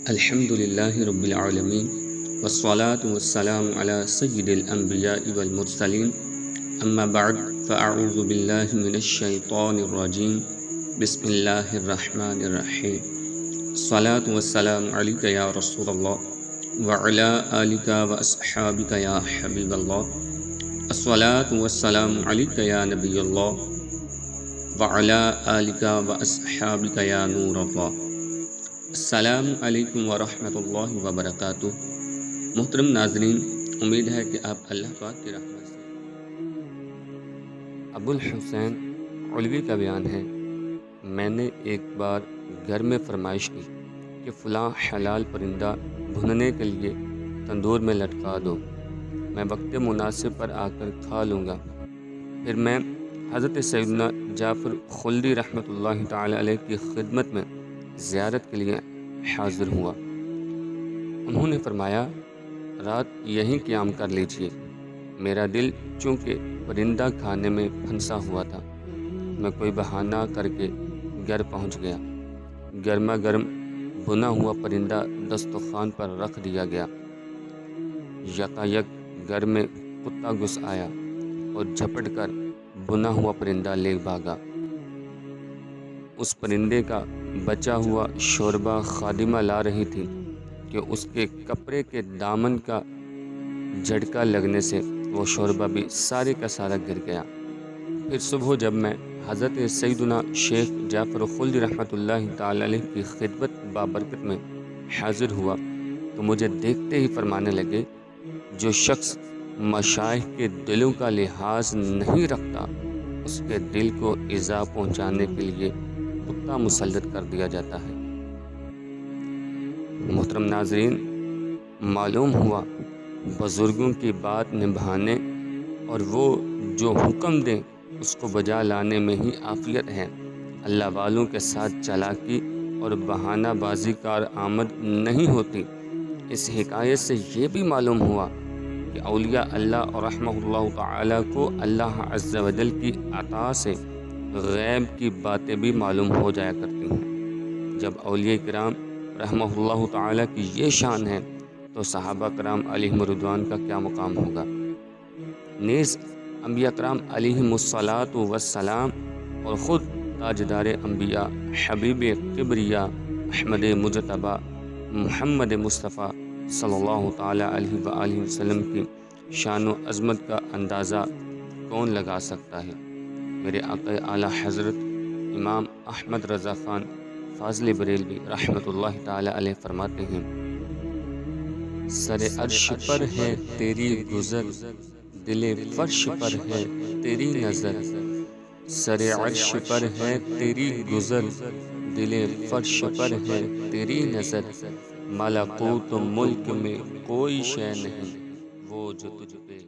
الحمد لله رب العالمين والصلاة والسلام على سيد الأنبياء والمرسلين أما بعد فأعوذ بالله من الشيطان الرجيم بسم الله الرحمن الرحيم الصلاة والسلام عليك يا رسول الله وعلى آلك وأصحابك يا حبيب الله الصلاة والسلام عليك يا نبي الله وعلى آلك وأصحابك يا نور الله۔ السلام علیکم ورحمۃ اللہ وبرکاتہ۔ محترم ناظرین، امید ہے کہ آپ اللہ پاک کی رحمت سے۔ ابو الحسین علوی کا بیان ہے، میں نے ایک بار گھر میں فرمائش کی کہ فلاں حلال پرندہ بھوننے کے لیے تندور میں لٹکا دو، میں وقت مناسب پر آ کر کھا لوں گا۔ پھر میں حضرت سیدنا جعفر خلدی رحمۃ اللہ تعالی علیہ کی خدمت میں زیارت کے لیے حاضر ہوا۔ انہوں نے فرمایا، رات یہیں قیام کر لیجیے، میرا دل چونکہ پرندہ کھانے میں پھنسا ہوا تھا۔ میں کوئی بہانہ کر کے گھر پہنچ گیا۔ گرما گرم بھنا ہوا پرندہ دسترخوان پر رکھ دیا گیا۔ یکایک گھر میں کتا گھس آیا اور جھپٹ کر بھنا ہوا پرندہ لے بھاگا۔ اس پرندے کا بچا ہوا شوربہ خادمہ لا رہی تھی کہ اس کے کپڑے کے دامن کا جھٹکا لگنے سے وہ شوربہ بھی سارے کا سارا گر گیا۔ پھر صبح جب میں حضرت سیدنا شیخ جعفر خلدی رحمۃ اللہ تعالی علیہ کی خدمت بابرکت میں حاضر ہوا تو مجھے دیکھتے ہی فرمانے لگے، جو شخص مشائخ کے دلوں کا لحاظ نہیں رکھتا، اس کے دل کو ایذا پہنچانے کے لیے کتا مسلط کر دیا جاتا ہے۔ محترم ناظرین، معلوم ہوا بزرگوں کی بات نبھانے اور وہ جو حکم دیں اس کو بجا لانے میں ہی عافیت ہے۔ اللہ والوں کے ساتھ چالاکی اور بہانہ بازی کار آمد نہیں ہوتی۔ اس حکایت سے یہ بھی معلوم ہوا کہ اولیاء اللہ اور رحمہ اللہ تعالی کو اللہ عز و جل کی عطا سے غیب کی باتیں بھی معلوم ہو جایا کرتی ہیں۔ جب اولیاء کرام رحمہ اللہ تعالی کی یہ شان ہے تو صحابہ کرام علیہم رضوان کا کیا مقام ہوگا۔ نیز انبیاء کرام علیہم الصلاۃ والسلام اور خود تاجدار انبیاء حبیب کبریا احمد مجتبی محمد مصطفیٰ صلی اللہ تعالی علیہ وآلہ وسلم کی شان و عظمت کا اندازہ کون لگا سکتا ہے۔ میرے آقا اعلیٰ حضرت امام احمد رضا خان فاضل بریلوی رحمۃ اللہ تعالی علیہ فرماتے ہیں، سر عرش پر ہے تیری گزر، دل فرش پر ہے تیری نظر۔ سر عرش پر ہے تیری گزر، دل فرش پر ہے تیری نظر۔ ملکوت ملک میں کوئی شے نہیں وہ جو تجھ پہ